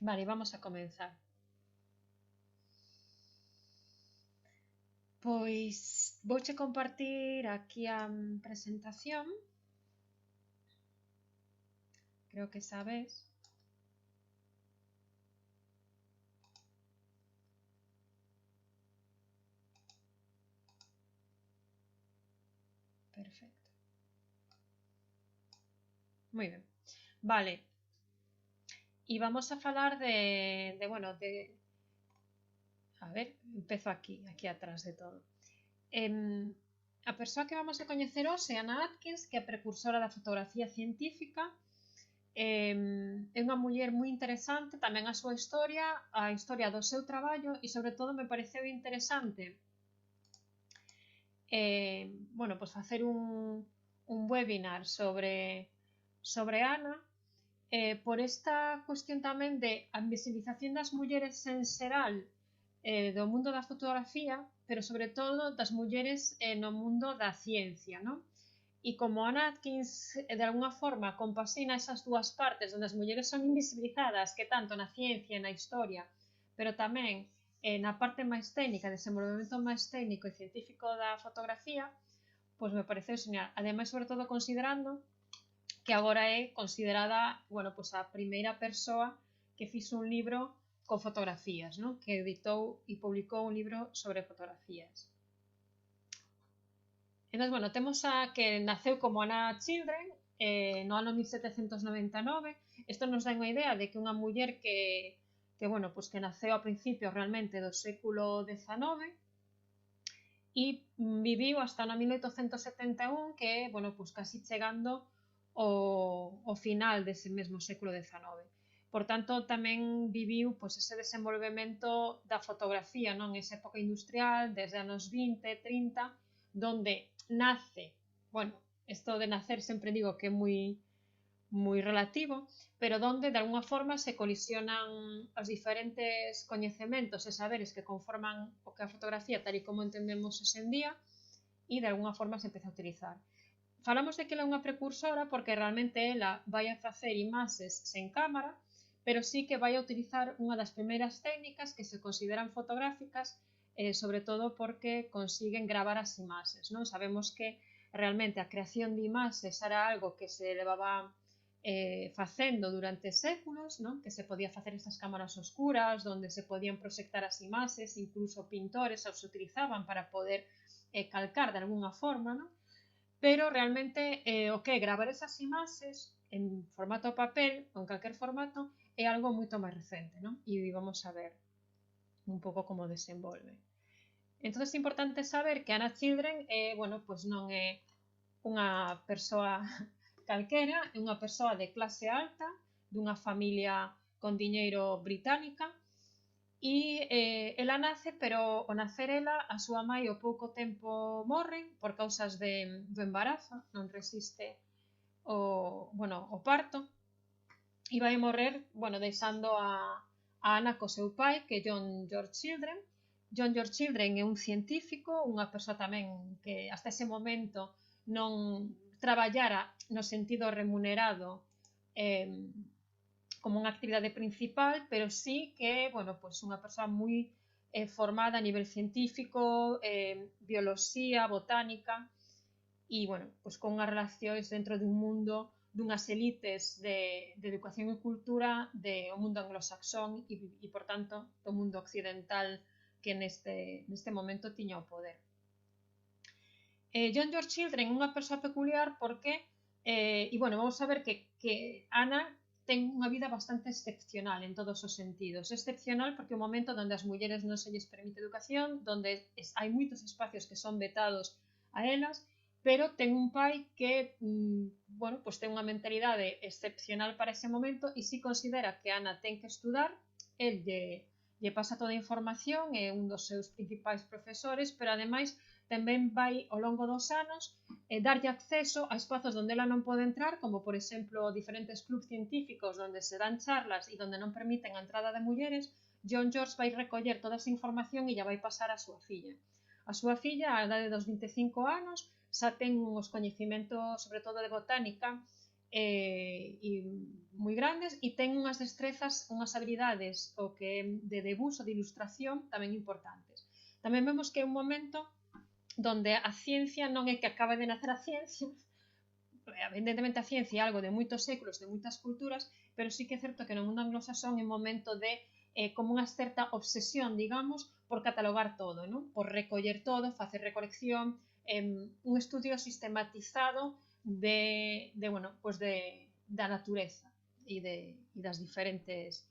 Vale, vamos a comenzar. Pois vouche compartir aquí a presentación. Creo que sabes. Perfecto. Muy bien. Vale. Y vamos a falar bueno, a ver, empezo aquí atrás de todo. A persoa que vamos a coñecer hoxe é Anna Atkins, que é precursora da fotografía científica. É unha muller moi interesante, tamén a súa historia, a historia do seu traballo e sobre todo me pareceu interesante bueno, pues facer un webinar sobre Ana por esta cuestión tamén de a invisibilización das mulleres en xeral do mundo da fotografía, pero sobre todo das mulleres no mundo da ciencia, non? E como Anna Atkins de alguna forma compasina esas dúas partes onde as mulleres son invisibilizadas que tanto na ciencia e na historia, pero tamén na parte máis técnica, desenvolvemento máis técnico e científico da fotografía, pois me pareceu genial. Ademais, sobre todo considerando que agora é considerada, bueno, pois a primeira persoa que fixo un libro con fotografías, non? Que editou e publicou un libro sobre fotografías. Entón, bueno, temos a que naceu como Anna Children no ano 1799. Isto nos dá unha idea de que unha muller bueno, pues que naceu a principios realmente do século XIX e viviu hasta no 1871, que é, bueno, pues casi chegando ao final dese mesmo século XIX. Por tanto, tamén viviu pues, ese desenvolvemento da fotografía, non? Esa época industrial, desde anos 20, 30, donde nace, bueno, isto de nacer sempre digo que é moi relativo, pero donde de alguna forma se colisionan os diferentes coñecementos e saberes que conforman o que a fotografía tal e como entendemos ese en día e de alguna forma se empeza a utilizar. Falamos de que ela é unha precursora porque realmente ela vai a facer imaxes sen cámara, pero sí que vai a utilizar unha das primeiras técnicas que se consideran fotográficas, sobre todo porque consiguen gravar as imaxes, non? Sabemos que realmente a creación de imaxes era algo que se levaba facendo durante séculos, non? Que se podía facer estas cámaras oscuras, onde se podían proxectar as imaxes, incluso pintores os utilizaban para poder calcar de alguna forma, non? Pero realmente o que é gravar esas imaxes en formato papel ou en calquer formato é algo moito máis recente, non? E vamos a ver un pouco como desenvolve. Entón é importante saber que Anna Children bueno, pues non é unha persoa calquera, é unha persoa de clase alta, dunha familia con diñeiro británica, e ela nace, pero ao nacer ela, a súa mãe ao pouco tempo morre por causas do embarazo, non resiste bueno, o parto, e vai morrer, bueno, deixando a Anna co seu pai, que é John George Children. John George Children é un científico, unha persoa tamén que hasta ese momento non traballara no sentido remunerado como unha actividade principal, pero sí que, bueno, pues unha persoa moi formada a nivel científico, bioloxía, botánica, e, bueno, pues con unhas relacións dentro dun mundo dunhas elites de educación e cultura do mundo anglosaxón e, por tanto, do mundo occidental que neste momento tiña o poder. John George Children é unha persoa peculiar porque, e, bueno, vamos a ver que Anna ten unha vida bastante excepcional en todos os sentidos. Excepcional porque é un momento onde as mulleres non se lles permite educación, onde hai moitos espacios que son vetados a elas, pero ten un pai que, bueno, pues ten unha mentalidade excepcional para ese momento e si considera que Ana ten que estudar, el lle pasa toda a información, é un dos seus principais profesores, pero ademais tamén vai ao longo dos anos darlle acceso a espazos onde ela non pode entrar, como por exemplo diferentes clubs científicos onde se dan charlas e onde non permiten a entrada de mulleres. John George vai recoller toda esa información e lla vai pasar a súa filla. A súa filla, a edade dos 25 anos, xa ten os coñecimentos, sobre todo de botánica, e moi grandes, e ten unhas destrezas, unhas habilidades o que de debuxo, de ilustración tamén importantes. Tamén vemos que é un momento donde a ciencia non é que acaba de nacer a ciencia, evidentemente a ciencia é algo de moitos séculos, de moitas culturas, pero sí que é certo que no mundo anglosasón é un momento de como unha certa obsesión, digamos, por catalogar todo, non? Por recoller todo, facer recolección, un estudio sistematizado bueno, pues da natureza e das diferentes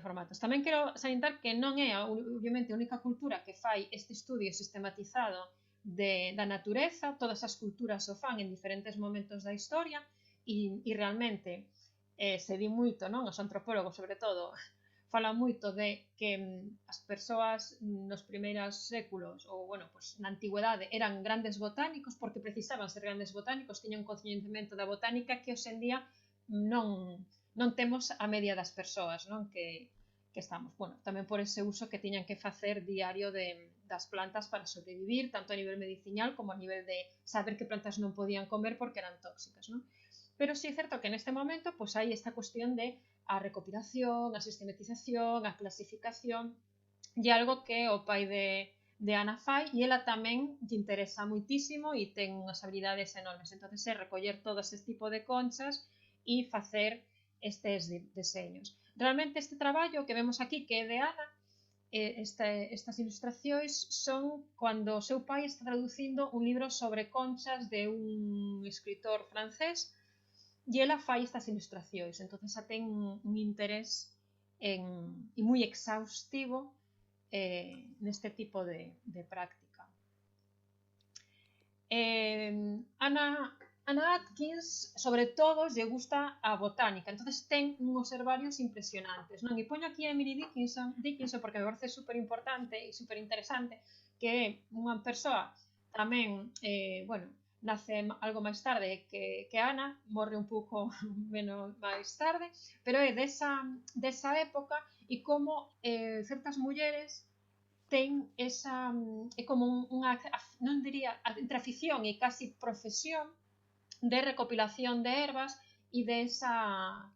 formatos. Tamén quero salientar que non é, obviamente, a única cultura que fai este estudio sistematizado da natureza, todas as culturas o fan en diferentes momentos da historia e realmente se di moito, non? Os antropólogos, sobre todo, falan moito de que as persoas nos primeiros séculos ou, bueno, pues, na antigüedade eran grandes botánicos porque precisaban ser grandes botánicos, tiñan un coñecemento da botánica que hoxendía non temos a media das persoas, non? Que estamos, bueno, tamén por ese uso que tiñan que facer diario das plantas para sobrevivir, tanto a nivel medicinal como a nivel de saber que plantas non podían comer porque eran tóxicas, non? Pero sí é certo que neste momento pues, hai esta cuestión de a recopilación, a sistematización, a clasificación, e algo que o pai de Ana fai, e ela tamén lle interesa moitísimo e ten unhas habilidades enormes. Entón, é recoller todo ese tipo de conchas e facer estes deseños. Realmente este traballo que vemos aquí, que é de Ana, estas ilustracións son cando o seu pai está traducindo un libro sobre conchas de un escritor francés, e ela fai estas ilustracións, entón xa ten un interés e moi exhaustivo neste tipo de práctica. Ana Atkins, sobre todo, lle gusta a botánica, entón ten uns herbarios impresionantes, non? E poño aquí a Emily Dickinson porque me parece super importante e super interesante, que é unha persoa tamén, bueno, nace algo máis tarde que Ana, morre un pouco menos máis tarde, pero é desa época e como certas mulleres ten esa, é como unha, non diría, entre afición e casi profesión de recopilación de ervas e de esa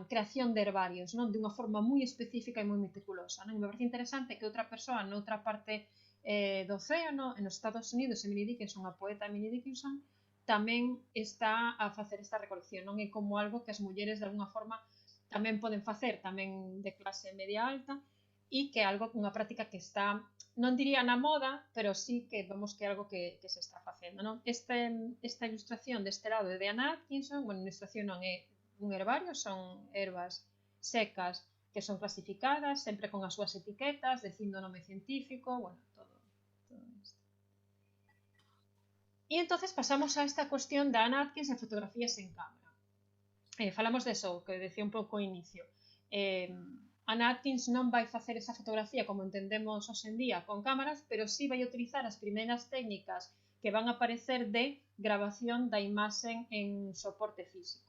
creación de herbarios, non? De unha forma moi específica e moi meticulosa, non? E me parece interesante que outra persoa noutra parte do océano, en os Estados Unidos, Emily Dickinson, a poeta Emily Dickinson, tamén está a facer esta recolección, non? É como algo que as mulleres de alguna forma tamén poden facer, tamén de clase media alta, e que é algo, unha práctica que está, non diría na moda, pero sí que vemos que é algo que se está facendo, non? Esta ilustración deste lado é de Anna Atkinson, bueno, ilustración non é un herbario, son ervas secas que son clasificadas, sempre con as súas etiquetas, dicindo o nome científico, bueno, todo isto. E entonces pasamos a esta cuestión da Anna Atkins en fotografías en cámara. Falamos de eso, que decía un pouco ao inicio. Anna Atkins non vai facer esa fotografía como entendemos hoxe en día con cámaras, pero sí vai utilizar as primeiras técnicas que van a aparecer de grabación da imaxen en soporte físico.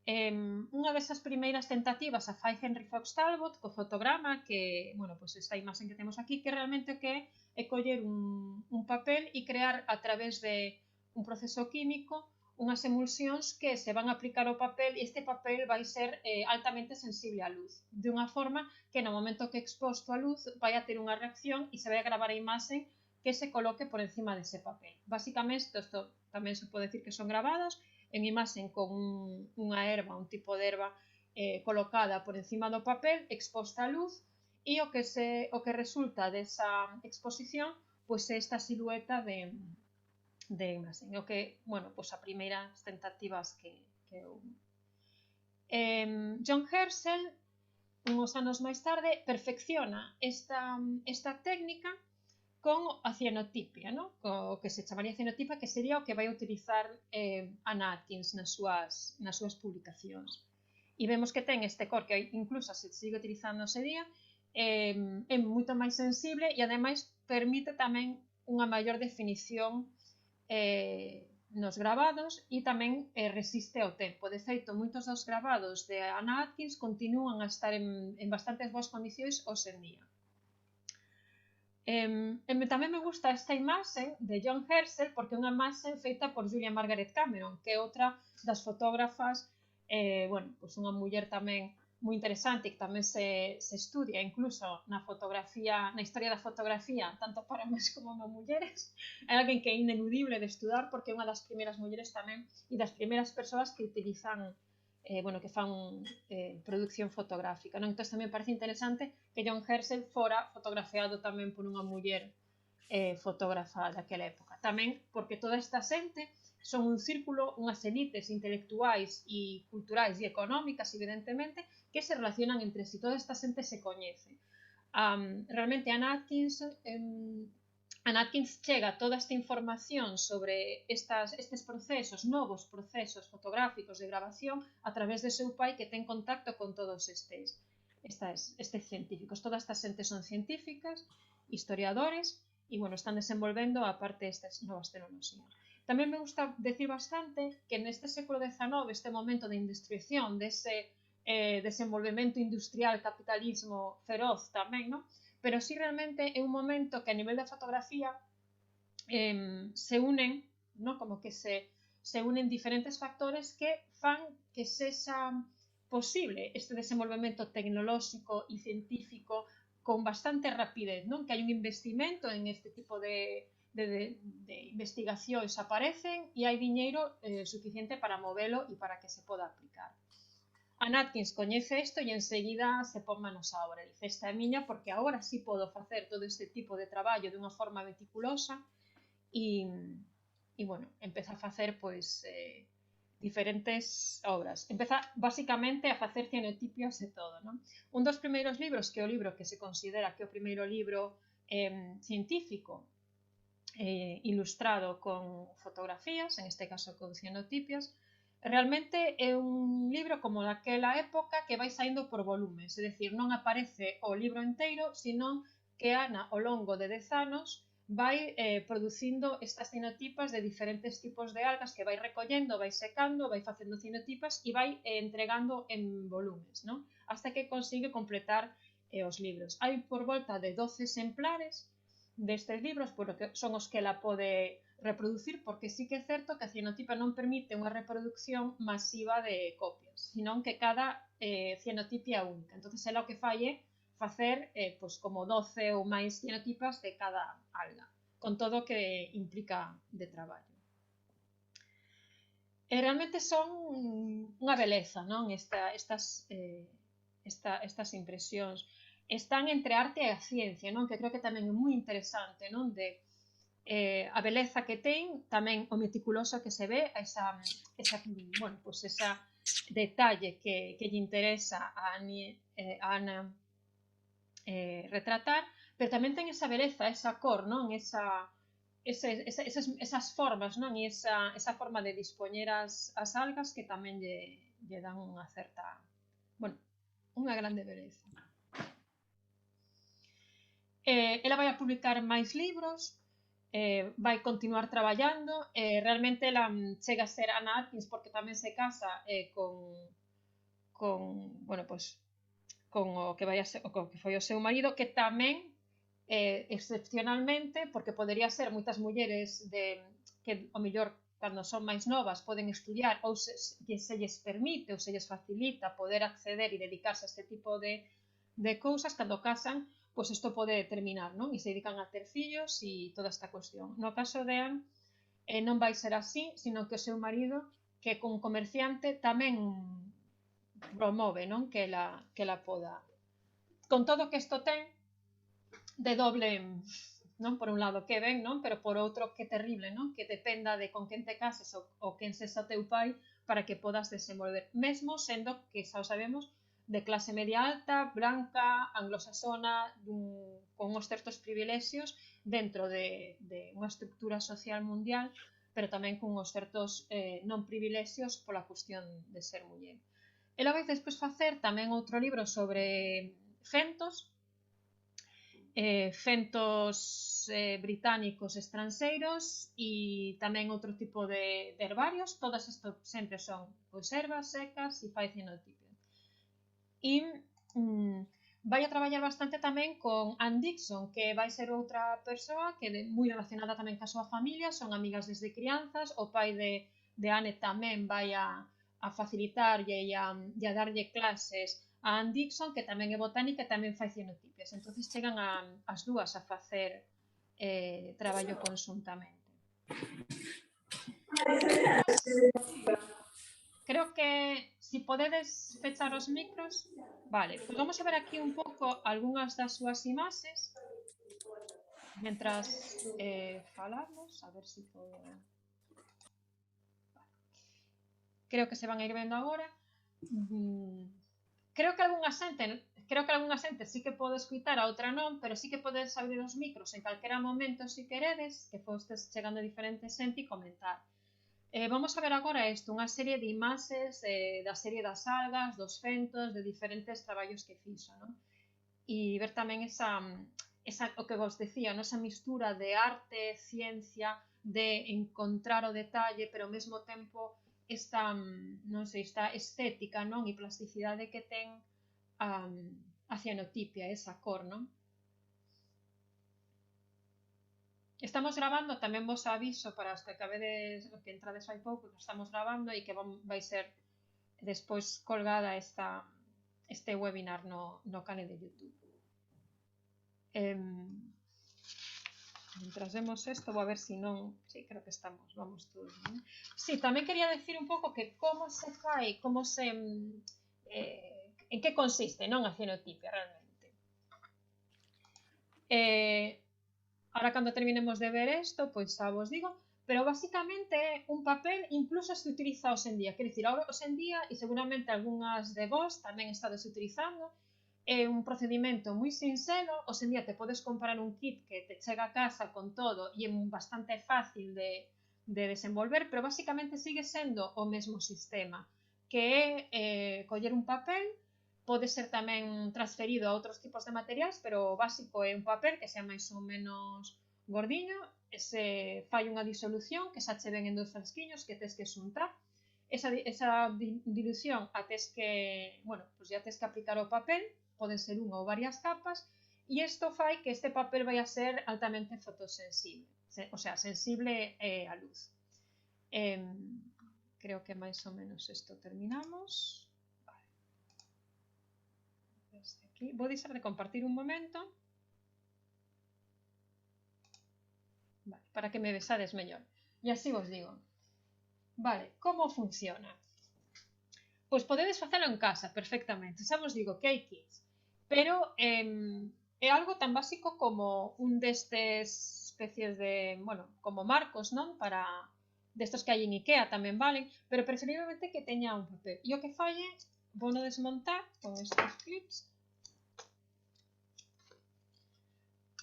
Unha desas primeiras tentativas a fai Henry Fox Talbot co fotograma, que, bueno, pues esta imaxen que temos aquí, que realmente que é coller un papel e crear a través de un proceso químico unhas emulsións que se van a aplicar ao papel e este papel vai ser altamente sensible á luz, de unha forma que no momento que é exposto á luz vai a ter unha reacción e se vai a gravar a imaxen que se coloque por encima dese papel. Básicamente, isto tamén se pode decir que son grabados en imaxen con unha herba, un tipo de herba colocada por encima do papel, exposta á luz, e o que resulta desa exposición pois é esta silueta de imaxen. O que, bueno, pois a primeiras tentativas que houve. John Herschel, uns anos máis tarde, perfecciona esta técnica con a cianotipia, ¿no? O que se chamaría cianotipia, que sería o que vai utilizar Anna Atkins nas súas publicacións. E vemos que ten este cor que incluso se sigue utilizando ese día, é moito máis sensible e ademais permite tamén unha maior definición nos grabados e tamén resiste ao tempo. De feito, moitos dos grabados de Anna Atkins continúan a estar en bastantes boas condicións hoxe en día. Tamén me gusta esta imaxe de John Herschel porque é unha imaxe feita por Julia Margaret Cameron, que é outra das fotógrafas, bueno, pois unha muller tamén moi interesante e que tamén se estudia incluso na fotografía, na historia da fotografía, tanto para homens como para mulleres. É alguén que é ineludible de estudar porque é unha das primeiras mulleres tamén e das primeiras persoas que utilizan bueno, que fan producción fotográfica, non? Entón tamén parece interesante que John Herschel fora fotografiado tamén por unha muller fotógrafa daquela época. Tamén porque toda esta xente son un círculo, unhas elites intelectuais e culturais e económicas, evidentemente, que se relacionan entre si. Toda esta xente se coñece. Realmente Anna Atkins chega toda esta información sobre estes procesos, novos procesos fotográficos de grabación a través de seu pai que ten contacto con todos estes científicos. Toda esta xente son científicas, historiadores e, bueno, están desenvolvendo a parte destas novas tecnologías. Tamén me gusta decir bastante que neste século XIX, este momento de industriación, dese desenvolvemento industrial, capitalismo feroz tamén, non? Pero sí realmente é un momento que a nivel da fotografía se unen, ¿no? Como que se unen diferentes factores que fan que sexa posible este desenvolvemento tecnolóxico e científico con bastante rapidez, non? Que hai un investimento en este tipo de investigacións aparecen e hai diñeiro suficiente para movelo e para que se poda aplicar. Anna Atkins coñece isto e enseguida se pon manos á obra. Dice, esta é miña porque agora sí podo facer todo este tipo de traballo dunha forma meticulosa e bueno, empeza a facer pois diferentes obras. Empeza basicamente a facer cianotipios e todo, non? Un dos primeiros libros, que é o libro que se considera que é o primeiro libro científico ilustrado con fotografías, en este caso con cianotipios, realmente é un libro como daquela época que vai saindo por volumes, é dicir, non aparece o libro inteiro, senón que Ana, ao longo de 10 anos, vai producindo estas cianotipas de diferentes tipos de algas que vai recollendo, vai secando, vai facendo cianotipas e vai entregando en volumes, non? Hasta que consigue completar os libros. Hai por volta de 12 exemplares destes libros, porque son os que ela pode reproducir, porque sí que é certo que a cianotipa non permite unha reproducción masiva de copias, senón que cada cianotipia é única. Entón, ela o que fai é facer pois, como 12 ou máis cianotipas de cada alga, con todo o que implica de traballo. Realmente son unha beleza, non? Estas impresións están entre a arte e a ciencia, non? Que creo que tamén é moi interesante, non? De a beleza que ten, tamén o meticuloso que se ve, esa bueno, pues esa detalle que lle interesa a Anna retratar, pero tamén ten esa beleza, esa cor, non? Esas formas, non? E esa forma de dispoñer as algas que tamén lle dan unha certa, bueno, unha grande beleza. Ela vai a publicar máis libros, vai continuar traballando, realmente ela chega a ser Anna Atkins porque tamén se casa con bueno, pois con o que vai a ser, o que foi o seu marido, que tamén excepcionalmente, porque podería ser moitas mulleres que ao mellor cando son máis novas poden estudiar ou se lles permite ou se lles facilita poder acceder e dedicarse a este tipo de cousas, cando casan, pois isto pode terminar, non? E se dedican a ter fillos e toda esta cuestión. No caso de Anne, non vai ser así, sino que o seu marido, que é un comerciante, tamén promove, non? Que ela poda. Con todo que isto ten de doble, non? Por un lado que ben, non? Pero por outro que terrible, non? Que dependa de con quen te cases ou quen sexa teu pai para que podas desenvolver. Mesmo sendo que, xa o sabemos, de clase media alta, blanca, anglosasona, con uns certos privilexios dentro de unha estructura social mundial, pero tamén con uns certos non privilexios pola cuestión de ser muller. Ela vai despois facer tamén outro libro sobre fentos, británicos estranxeiros e tamén outro tipo de herbarios. Todas isto sempre son pois herbas secas e fai cianotipios. E vai a traballar bastante tamén con Anne Dixon, que vai ser outra persoa que moi relacionada tamén ca súa familia, son amigas desde crianzas, o pai de Anne tamén vai a facilitarlle e a darlle clases a Anne Dixon, que tamén é botánica e tamén fai cianotipias. Entonces chegan as dúas a facer traballo conxuntamente. Creo que si podedes fechar os micros. Vale, pues vamos a ver aquí un pouco algunhas das súas imaxes mentras falamos, a ver se podo. Creo que se van a ir vendo agora. Creo que algunha xente sí que pode escutar, a outra non, pero sí que podes abrir os micros en calquera momento se queredes, que fostes chegando diferente xente e comentar. Vamos a ver agora isto, unha serie de imaxes da serie das algas, dos fentos, de diferentes traballos que fixo, non? E ver tamén esa o que vos decía, non? Esa mistura de arte, ciencia, de encontrar o detalle, pero ao mesmo tempo esta, non sei, esta estética, non? E plasticidade que ten a cianotipia, esa cor, non? Estamos grabando, tamén vos aviso para os que acabedes, que entrades hai pouco, que estamos grabando e que vai ser despois colgada este webinar no canal de YouTube. Mientras vemos esto, vou a ver se non... Sí, creo que estamos, vamos todos, non? Sí, tamén quería decir un pouco que como se fai, como se... en que consiste, non, a cianotipia, realmente. Ahora, cando terminemos de ver isto, pois xa vos digo, pero basicamente é un papel, incluso se utiliza hoxe en día. Quer dicir, ahora hoxe en día, e seguramente algunhas de vos tamén estades utilizando, é un procedimento moi sinxelo. Hoxe en día te podes comprar un kit que te chega a casa con todo e é bastante fácil de desenvolver, pero basicamente sigue sendo o mesmo sistema, que é coller un papel, pode ser tamén transferido a outros tipos de materiais, pero o básico é un papel que sea máis ou menos gordiño, se fai unha disolución que xa che ven en 2 frasquiños que tes que xuntar. Esa dilución a tes que, bueno, pues ya tes que aplicar o papel, poden ser unha ou varias capas, e isto fai que este papel vai a ser altamente fotosensible, o sea, sensible á luz. Creo que máis ou menos isto terminamos. Aquí. Vou deixar de compartir un momento, vale, para que me vexades mellor. E así vos digo. Vale, como funciona? Pois podedes facelo en casa perfectamente. Xa vos digo que hai kits, pero é algo tan básico como un destes especies de, bueno, como marcos, non? Para destos que hai en Ikea tamén valen, pero preferiblemente que teña un papel. E o que falle, vou no desmontar con estes clips.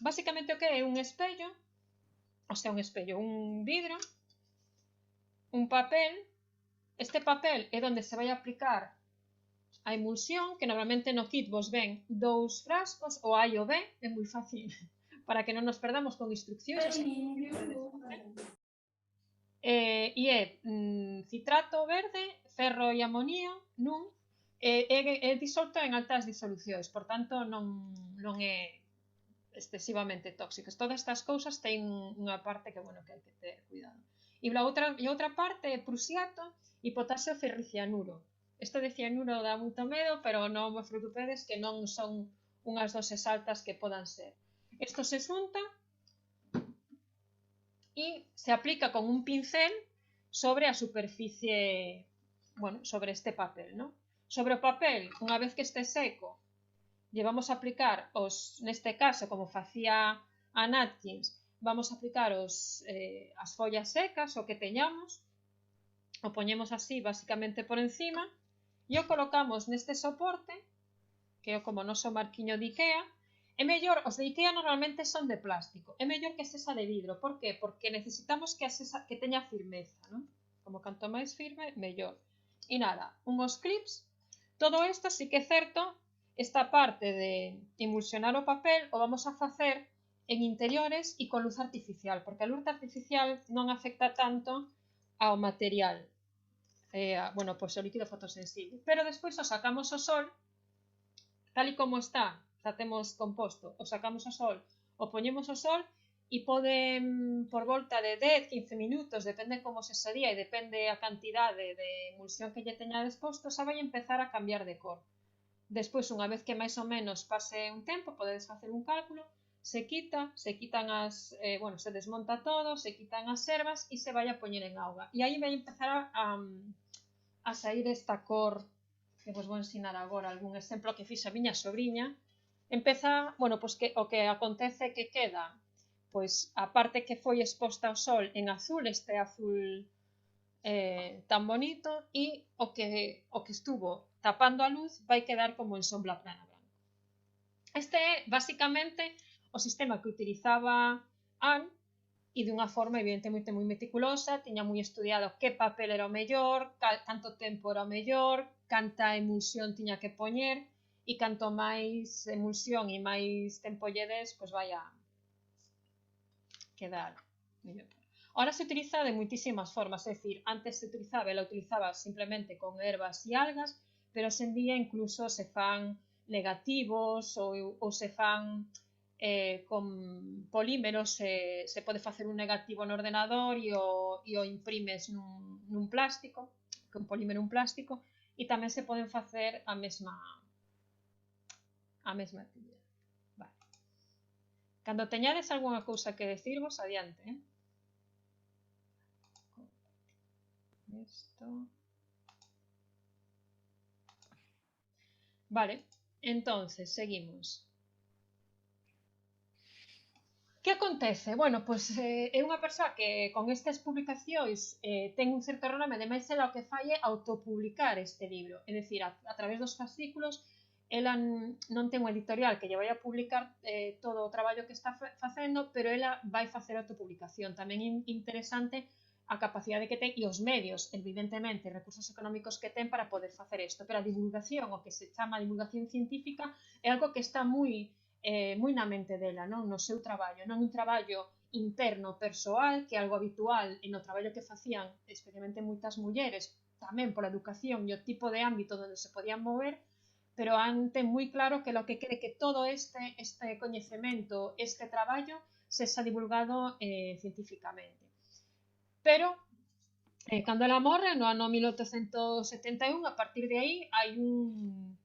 Basicamente o que é un espello, o sea, un espello, un vidro, un papel. Este papel é onde se vai aplicar a emulsión, que normalmente no kit vos ven 2 frascos, o A e o B, é moi fácil para que non nos perdamos con instruccións. E é citrato verde, ferro e amonía nun, é disolto en altas disolucións, por tanto non é excesivamente tóxicos. Todas estas cousas teñen unha parte que, bueno, que hai que ter cuidado. E outra parte é prusiato e potasio ferricianuro. Isto de cianuro dá moito medo, pero non vos preocupedes que non son unhas doses altas que podan ser. Isto se xunta e se aplica con un pincel sobre a superficie, bueno, sobre este papel, ¿no? Sobre o papel, unha vez que este seco, lle vamos a aplicar neste caso, como facía a Atkins, vamos a aplicar as follas secas, o que teñamos, o poñemos así, basicamente por encima, e o colocamos neste soporte, que é como o noso marquiño de Ikea. É mellor, os de Ikea normalmente son de plástico, é mellor que sexa de vidro. Por que? Porque necesitamos que teña firmeza, non? Como canto máis firme, mellor. E nada, unhos clips. Todo isto sí que é certo, esta parte de emulsionar o papel o vamos a facer en interiores e con luz artificial, porque a luz artificial non afecta tanto ao material, bueno, pois o líquido fotosensible. Pero despois o sacamos ao sol, tal e como está xa temos composto, o sacamos ao sol, o poñemos ao sol e poden por volta de 10-15 minutos, depende como se sería e depende a cantidade de emulsión que lle teña desposto, xa vai empezar a cambiar de cor. Despois, unha vez que máis ou menos pase un tempo, podedes facer un cálculo, se quitan se desmonta todo, se quitan as ervas e se vai a poñer en auga. E aí vai empezar a sair esta cor, que vos vou ensinar agora algún exemplo que fixa a miña sobriña. Empeza, que o que acontece que queda, pois a parte que foi exposta ao sol en azul, este azul tan bonito, e o que estuvo tapando a luz vai quedar como en sombra plana branca. Este é, basicamente, o sistema que utilizaba Anne, e dunha forma evidentemente moi meticulosa, tiña moi estudiado que papel era o mellor, canto tempo era o mellor, canta emulsión tiña que poñer, e canto máis emulsión e máis tempo lle des, pois vai a quedar mellor. Ahora se utiliza de moitísimas formas, é dicir, antes ela utilizaba simplemente con ervas e algas, pero hoxe en día incluso se fan negativos ou se fan con polímeros, se pode facer un negativo no ordenador e o imprimes nun plástico, con polímero un plástico, e tamén se poden facer a mesma actividade. Vale. Cando teñades algunha cousa que decirvos, adiante, Esto. Vale, entonces, seguimos. Que acontece? Bueno, pois é unha persoa que con estas publicacións ten un certo renome, ademais ela o que fai é autopublicar este libro, é dicir, a través dos fascículos, ela non ten un editorial que lle vai a publicar todo o traballo que está facendo, pero ela vai facer autopublicación. Tamén é interesante a capacidade que ten e os medios, evidentemente, recursos económicos que ten para poder facer isto, pero a divulgación, o que se chama divulgación científica, é algo que está moi na mente dela, non? No seu traballo, non un traballo interno, persoal, que é algo habitual e no traballo que facían, especialmente moitas mulleres, tamén pola educación e o tipo de ámbito onde se podían mover, pero ten moi claro que lo que quere que todo este coñecemento, este traballo, se xa divulgado científicamente. Pero, cando ela morre, no ano 1871, a partir de aí, hai un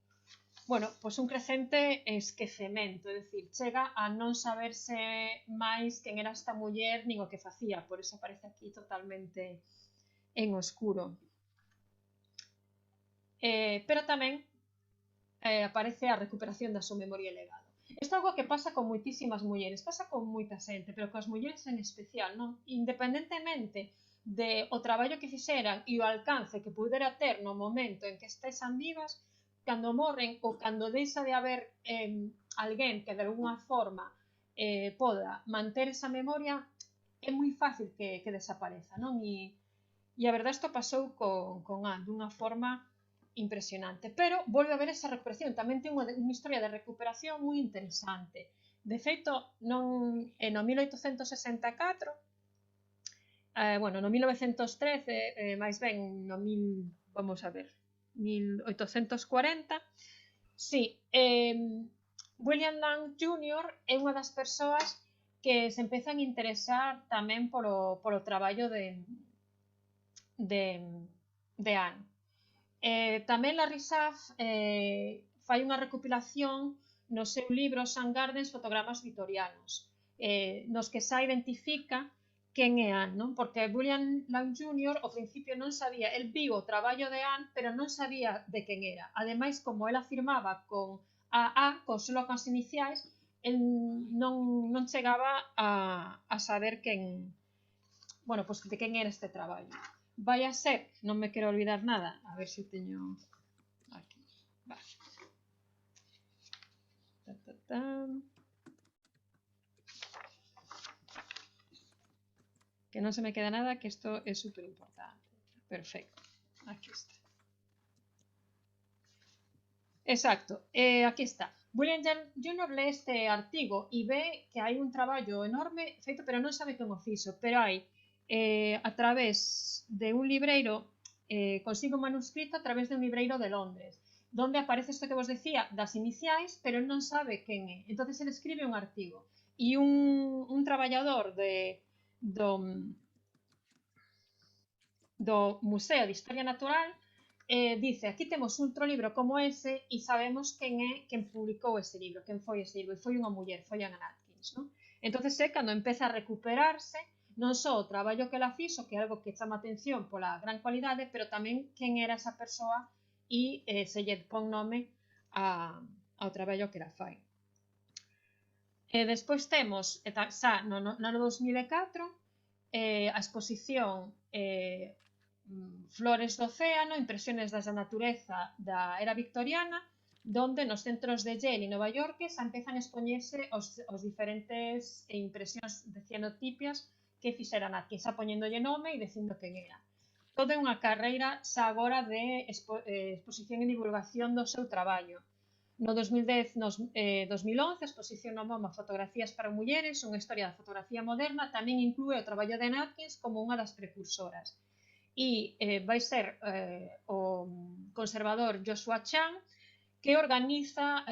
crecente esquecemento, é dicir, chega a non saberse máis quen era esta muller nin o que facía, por iso aparece aquí totalmente en oscuro. Pero tamén aparece a recuperación da súa memoria e legado. Isto é algo que pasa con moitísimas mulleres, pasa con moita xente, pero coas mulleres en especial, non? Independentemente de o traballo que fixeran e o alcance que pudera ter no momento en que estesen vivas, cando morren ou cando deixa de haber alguén que de alguna forma poda manter esa memoria, é moi fácil que desapareza, non? E a verdade, isto pasou con Anne dunha forma impresionante, pero volve a haber esa recuperación, tamén ten unha historia de recuperación moi interesante. De feito, no 1864, no 1913, máis ben no 1840, sí, William Lang Jr. é unha das persoas que se empezan a interesar tamén polo traballo de Anne. Tamén Larry Schaff fai unha recopilación no seu libro Sun Gardens, fotogramas vitorianos, nos que xa identifica quen é Anne, non? Porque William Lang Jr. ao principio non sabía, el viu o traballo de Anne, pero non sabía de quen era. Ademais, como ela firmaba con AA, solo con as iniciais, el non chegaba a saber quen, de quen era este traballo. Vai a ser, non me quero olvidar nada, a ver se teño aquí, vale. Que non se me queda nada, que isto é super importante. Perfecto, aquí está. Exacto, aquí está. William Jr. lee este artigo e ve que hai un traballo enorme feito, pero non sabe quen o fixo, pero hai a través de un libreiro, consigo un manuscrito a través de un libreiro de Londres. donde aparece isto que vos decía das iniciais, pero el non sabe quen é. Entonces ele escribe un artigo e un traballador do, do Museo de Historia Natural dice, aquí temos outro libro como ese e sabemos quen é quen publicou ese libro, quen foi ese libro, e foi unha muller, foi Anne Atkins, non? Entonces é cando empeza a recuperarse non só o traballo que ela fixo, que é algo que chama atención pola gran cualidade, pero tamén quen era esa persoa e se lle pon nome ao traballo que ela fai. Despois temos, xa no ano 2004, a exposición Flores do Océano, impresiones da natureza da era victoriana, donde nos centros de Yale e Nova York xa empezan a expoñerse os diferentes impresións de cianotipias que fixeran aquí, xa poñéndolle nome e dicindo quen era. Toda unha carreira xa agora de exposición e divulgación do seu traballo. No 2010, 2011, a exposición no MoMA Fotografías para mulleres, unha historia da fotografía moderna, tamén inclúe o traballo de Anne Atkins como unha das precursoras. E vai ser o conservador Joshua Chan que organiza,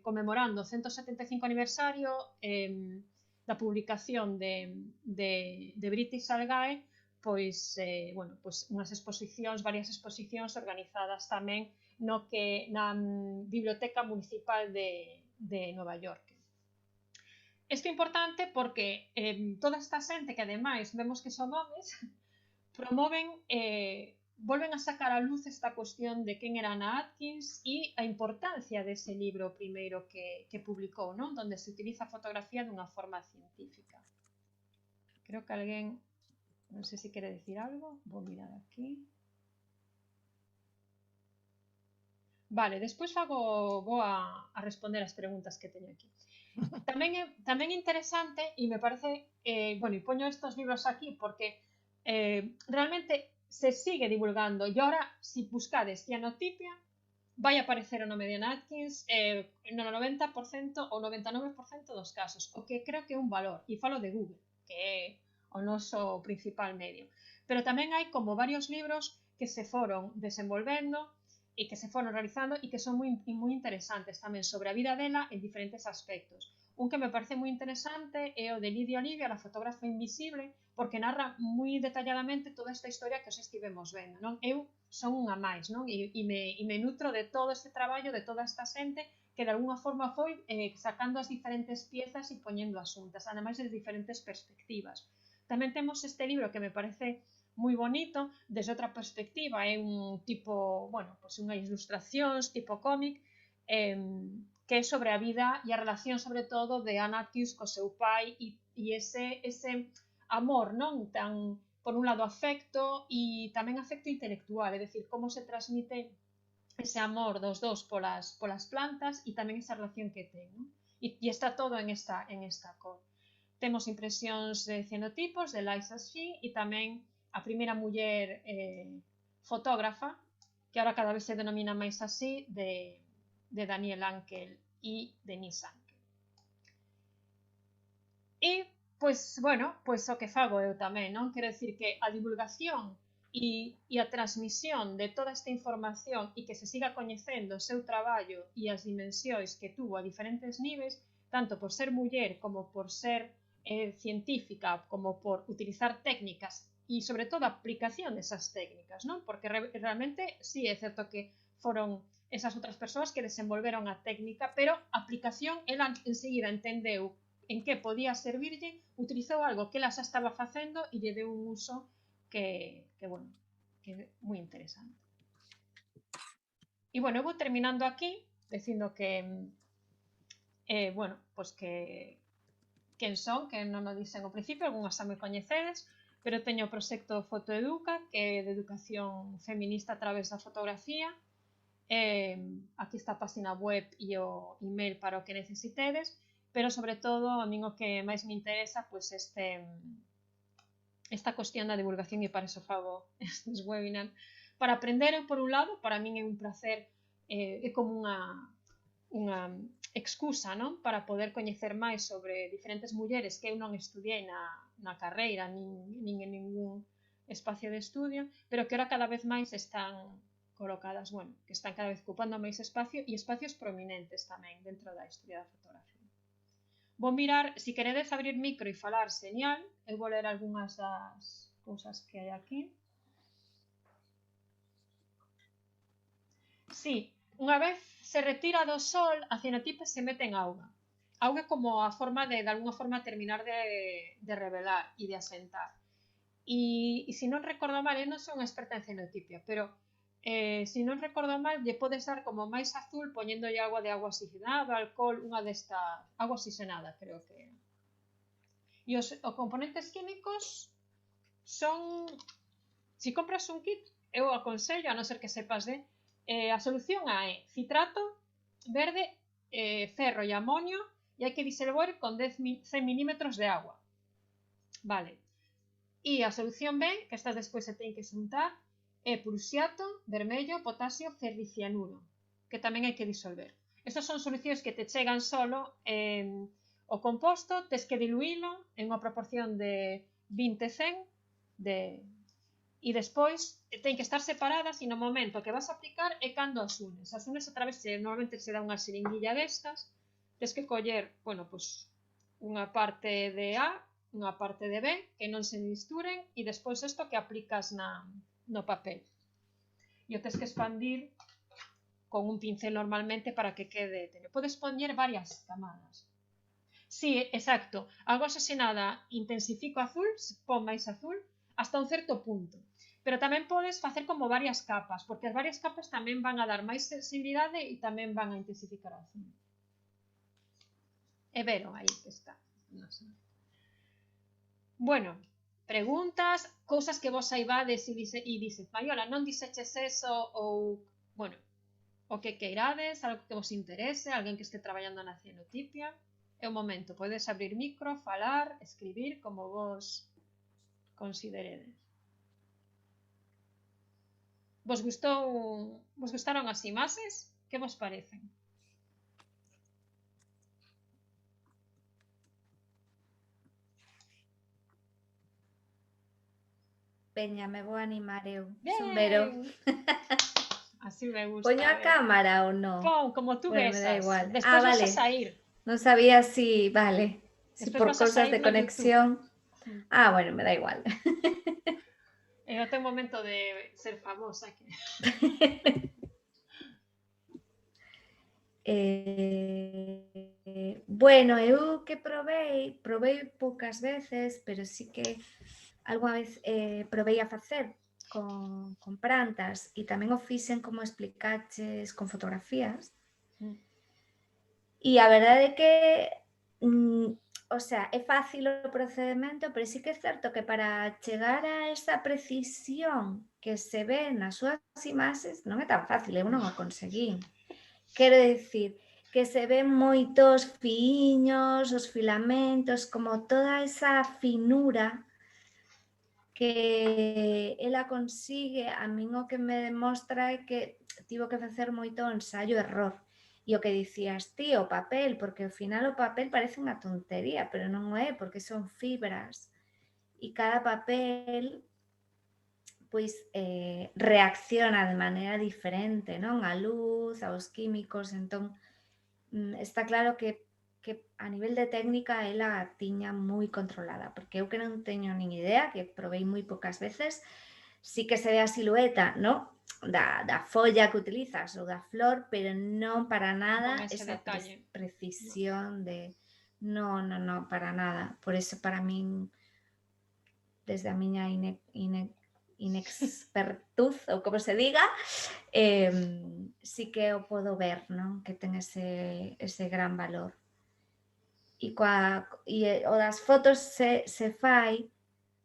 conmemorando o 175 aniversario da publicación de British Algae, pois, bueno, pois unhas exposicións, varias exposicións organizadas tamén na Biblioteca Municipal de Nova York. Isto é importante porque toda esta xente que ademais vemos que son homes promoven, volven a sacar a luz esta cuestión de quen era Anne Atkins e a importancia dese libro primeiro que publicou, non? Donde se utiliza a fotografía dunha forma científica. Creo que alguén, non sei se quere decir algo, vou mirar aquí. Vale, despois vou a responder as preguntas que teño aquí. Tamén é interesante e me parece, bueno, e poño estos libros aquí porque realmente se sigue divulgando e ahora, se buscades cianotipia, vai aparecer o nome de Anne Atkins no 90% ou 99% dos casos, o que creo que é un valor, e falo de Google, que é o noso principal medio. Pero tamén hai como varios libros que se foron desenvolvendo e que se foron realizando e que son moi interesantes tamén sobre a vida dela en diferentes aspectos. Un que me parece moi interesante é o de Lidia Olivia, la fotógrafa invisible, porque narra moi detalladamente toda esta historia que os estivemos vendo, non? Eu son unha máis, non? E me nutro de todo este traballo, de toda esta xente que de alguna forma foi sacando as diferentes piezas e poñendo as xuntas, ademais de diferentes perspectivas. Tamén temos este libro que me parece moi bonito, desde outra perspectiva, é un tipo, bueno, pues unhas ilustracións tipo cómic, que é sobre a vida e a relación sobre todo de Anne Atkins co seu pai e ese amor, non? Tan, por un lado, afecto e tamén afecto intelectual, é dicir, como se transmite ese amor dos dous polas plantas e tamén esa relación que ten, non? E está todo en esta cor. Temos impresións de cianotipos de Liza Shee e tamén a primeira muller fotógrafa, que agora cada vez se denomina máis así, de Daniel Ankel e Denise Ankel. E, pois, bueno, pois o que fago eu tamén, non? Quero dicir que a divulgación e a transmisión de toda esta información e que se siga coñecendo o seu traballo e as dimensións que tuvo a diferentes niveis, tanto por ser muller como por ser científica, como por utilizar técnicas e, sobre todo, a aplicación desas técnicas, non? Porque realmente, sí, é certo que foron esas outras persoas que desenvolveron a técnica, pero a aplicación, ela enseguida entendeu en que podía servirlle, utilizou algo que ela xa estaba facendo e lle deu un uso que bueno, que é moi interesante. E, bueno, eu vou terminando aquí, dicindo que, bueno, pois que quen son, que non o dixen ao principio, algunhas xa me coñecedes, pero teño o proxecto Fotoeduca, que é de educación feminista a través da fotografía. Aquí está a página web e o email para o que necesitedes, pero sobre todo a min o que máis me interesa pois esta cuestión da divulgación e para eso fago estes webinars, para aprender por un lado, para min é un placer, é como unha excusa, non? Para poder coñecer máis sobre diferentes mulleres que eu non estudiei na carreira nin en ningún espacio de estudio, pero que ahora cada vez máis están colocadas, bueno, que están cada vez ocupando máis espacio e espacios prominentes tamén dentro da historia da fotografía. Vou mirar, se queredes abrir micro e falar, señal, eu vou ler algunhas das cousas que hai aquí. Sí, unha vez se retira do sol, a cianotipe se mete en auga. Auga como a forma de alguna forma, terminar de revelar e de asentar. E se non recordo mal, eu non son experta en cianotipia, pero se non recordo mal, lle podes dar como máis azul poñéndolle agua de agua oxigenada, alcohol, unha desta agua oxigenada, creo que é. E os componentes químicos son, se compras un kit, eu aconsello, a non ser que sepas de, a solución A é citrato verde, ferro e amonio, e hai que disolver con 100 milímetros de agua. Vale. E a solución B, que estas despois se ten que xuntar, é prusiato, vermello, potasio, ferricianuro, que tamén hai que disolver. Estas son solucións que te chegan solo. O composto tes que diluílo en unha proporción de 20-100 e despois ten que estar separadas, e no momento que vas a aplicar é cando as unes. As unes a través, normalmente se dá unha seringuilla destas, tes que coller, bueno, pois unha parte de A, unha parte de B, que non se misturen, e despois isto que aplicas no papel. E o tes que expandir con un pincel normalmente para que quede. Podes poñer varias camadas. Sí, exacto. Auga oxigenada intensifico azul, pon máis azul, hasta un certo punto. Pero tamén podes facer como varias capas, porque as varias capas tamén van a dar máis sensibilidade e tamén van a intensificar o azul. E veron aí que está. Non sei. Bueno, preguntas, cousas que vos saibades e dices, Maiola, non dixeches eso, ou, bueno, o que queirades, algo que vos interese, alguén que este traballando na cianotipia. É o momento, podes abrir micro, falar, escribir, como vos consideredes. Vos gustaron as imaxes? Que vos parecen? Veña, me vou animar eu. Bien. Son Vero. Así me gusta. Poño a cámara ou non? Pon, como tú Bueno, besas. me da igual. Despois vas vale. a sair. Non sabía si, vale, si Despois por vas a cosas sair de no conexión. Bueno, me da igual. É o teu momento de ser famosa. Bueno, eu que provei poucas veces, pero sí que algunha vez provei a facer con plantas, e tamén o fixen como explicaches con fotografías. E a verdade é que o sea, é fácil o procedimento, pero sí que é certo que para chegar a esa precisión que se ve nas súas imaxes non é tan fácil, eu non o conseguín. Quero dicir que se ven moitos fiños, os filamentos, como toda esa finura que ela consigue. A min o que me demostra é que tivo que facer moito ensaio e error. E o que dicías ti, o papel, porque ao final o papel parece unha tontería, pero non é, porque son fibras. E cada papel pois reacciona de maneira diferente, non? A luz, aos químicos, entón está claro que a nivel de técnica ela a tiña moi controlada, porque eu que non teño nin idea, que provei moi poucas veces, sí que se ve a silueta, non? Da folla que utilizas ou da flor, pero non para nada esa precisión de... Non, para nada. Por eso para min, desde a miña inexpertuz, ou como se diga, sí que o podo ver, non? Que ten ese gran valor. E o das fotos se fai,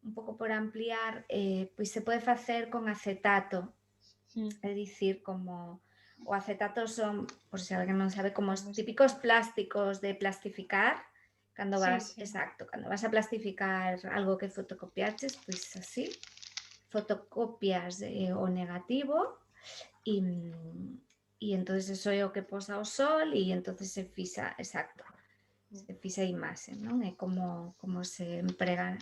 un pouco por ampliar, pois se pode facer con acetato. É dicir, como o acetato son, por se alguén non sabe, como os típicos plásticos de plastificar, cando vas, exacto, cando vas a plastificar algo que fotocopiaches, pois así, fotocopias o negativo e entonces eso é o que posa o sol e entonces se fixa, exacto, se fixa a imaxe, non? É como se emprega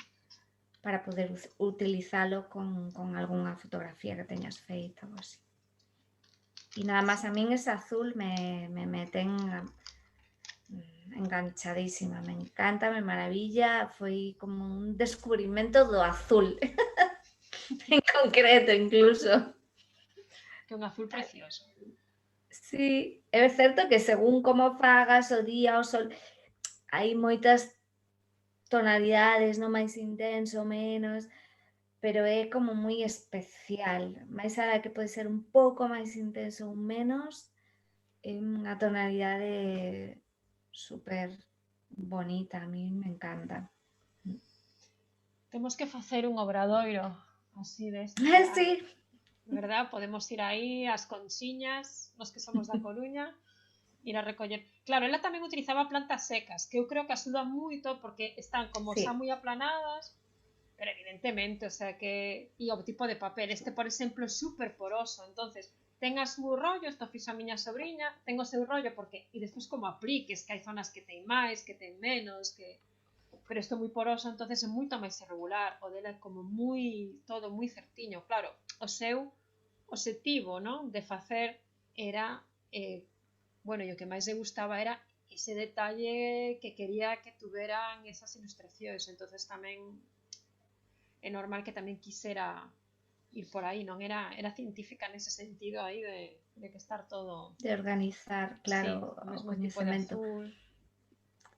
para poder utilizalo con algunha fotografía que teñas feita ou así. Y nada más a min ese azul me ten enganchadísima, me encanta, me maravilla, foi como un descubrimento do azul, en concreto incluso. Que é un azul precioso. Sí, é certo que según como fagas o día, o sol, hai moitas tonalidades, non máis intenso, menos, pero é como moi especial. Máis alá que pode ser un pouco máis intenso ou menos, é unha tonalidade super bonita, a mí me encanta. Temos que facer un obradoiro así deste. Sí, Verdad? Podemos ir aí ás Conchiñas, nos que somos da Coruña, ir a recoller. Claro, ela tamén utilizaba plantas secas, que eu creo que axuda moito porque están como sí. xa moi aplanadas, pero evidentemente, o sea que... E o tipo de papel, este por exemplo é super poroso, entonces ten a seu rollo, isto fixo a miña sobriña, ten o seu rollo porque... E despois como apliques, que hai zonas que ten máis, que ten menos, que... Pero isto é moi poroso, entonces é moito máis irregular, o dela é como moi... todo moi certiño, claro, o seu obxectivo, non? De facer era... bueno, e o que máis lle gustaba era ese detalle que quería que tuveran esas ilustracións, entonces tamén é normal que tamén quisera ir por aí, non era científica nese sentido aí de que estar todo, De organizar, claro, sí, o o mesmo tipo de coñecemento. azul.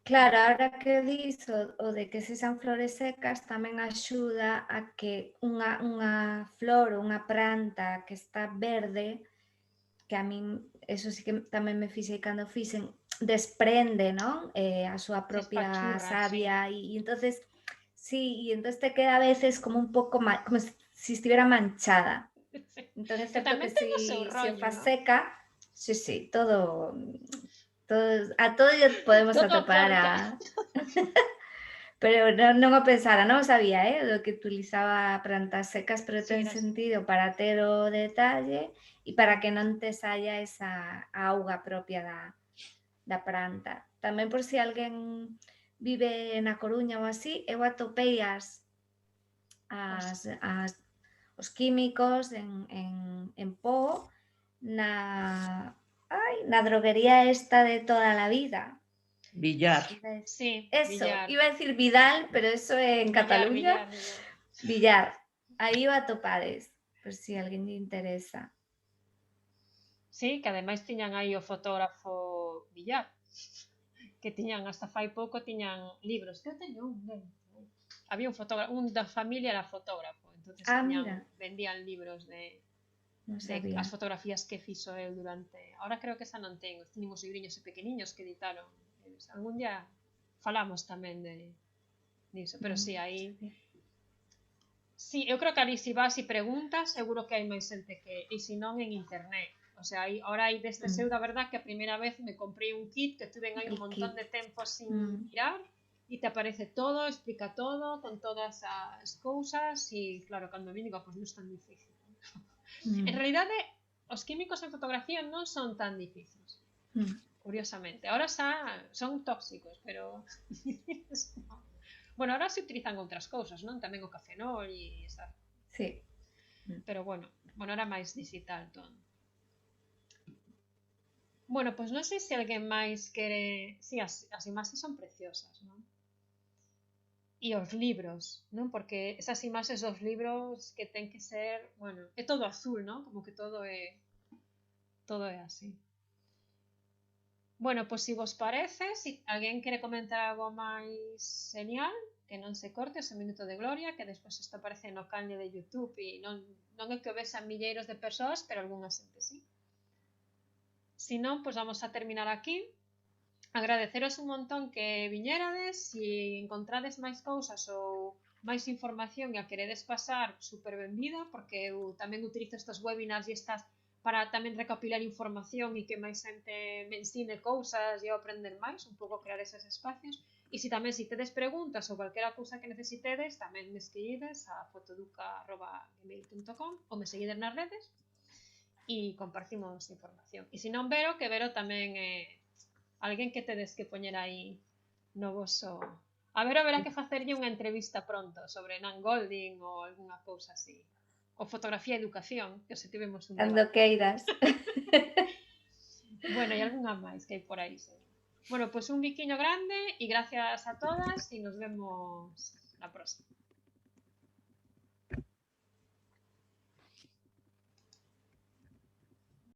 Claro, ahora que dis o de que se sean flores secas tamén axuda a que unha flor ou unha planta que está verde, que a min eso sí que tamén me fixei cando fixen, desprende, non? A súa Se propia espachurra, sí. savia e entonces sí, e entonces te queda a veces como un pouco como si estivera manchada. Sí. Entón é Que certo tamén que ten o seu si o rollo, fas non? seca, sí, todo a todo lle podemos Todo atopar aporta. pero non o pensara, non o sabía, do que utilizaba plantas secas, pero Sí, ten era así. sentido para ter o detalle e para que non te saia esa auga propia da planta. Tamén por si alguén vive na Coruña ou así, eu atopei os químicos en pó na droguería esta de toda a vida. Villar. Sí, Eso, Villar. iba a decir Vidal, pero eso é en Cataluña. Villar. Villar. Aí o atopades, por si alguén lle interesa. Sí, que ademais tiñan aí o fotógrafo Villar, que tiñan hasta fai pouco tiñan libros, que eu teño un dele. Había un fotógrafo, un da familia era fotógrafo, entonces Mira, vendían libros non de sabía. as fotografías que fixo eu durante... Ahora creo que esa non ten, tiñen os libriños pequeniños que editaron. Algún día falamos tamén diso, pero sí, aí... Sí, eu creo que ali se vas e preguntas, seguro que hai máis xente que... E se non en internet. O sea, ahora hai destes eu, da verdad, que a primeira vez me comprei un kit que tuve aí un montón de tempo sin mirar e te aparece todo, explica todo, con todas as cousas e, claro, cando me digo, pois non é tan difícil. En realidade, os químicos en fotografía non son tan difíciles, curiosamente. Ahora xa son tóxicos, pero... bueno, ahora se utilizan outras cousas, non? Tamén o cafenol e esa... Sí. Pero bueno, era máis digital todo. Bueno, pois non sei se alguén máis quere... Sí, as imaxes son preciosas, non? E os libros, non? Porque esas imaxes dos libros que ten que ser... Bueno, é todo azul, non? Como que todo é así. Bueno, pois se vos parece, se alguén quere comentar algo máis genial, que non se corte ese minuto de gloria, que despois isto aparece no canal de YouTube e non é que o vexan milleiros de persoas, pero algunha xente sí. Se non, pois vamos a terminar aquí. Agradeceros un montón que viñerades, se encontrades máis cousas ou máis información e a queredes pasar, super benvida, porque eu tamén utilizo estes webinars e estas para tamén recopilar información e que máis xente me ensine cousas e eu aprender máis, un pouco crear eses espacios. E se tamén se tedes preguntas ou calquera cousa que necesitedes, tamén me escribides a fotoduca@gmail.com ou me seguides nas redes e compartimos información. E se non Vero, que Vero tamén alguén que tedes que poñer aí no voso... A Vero verá que facerlle unha entrevista pronto sobre Nan Golding ou algunha cousa así. O fotografía e educación, que se tivemos un Cando debate. queiras. Bueno, e algunha máis que hai por aí. Sí. Bueno, pues un biquiño grande e gracias a todas e nos vemos na próxima.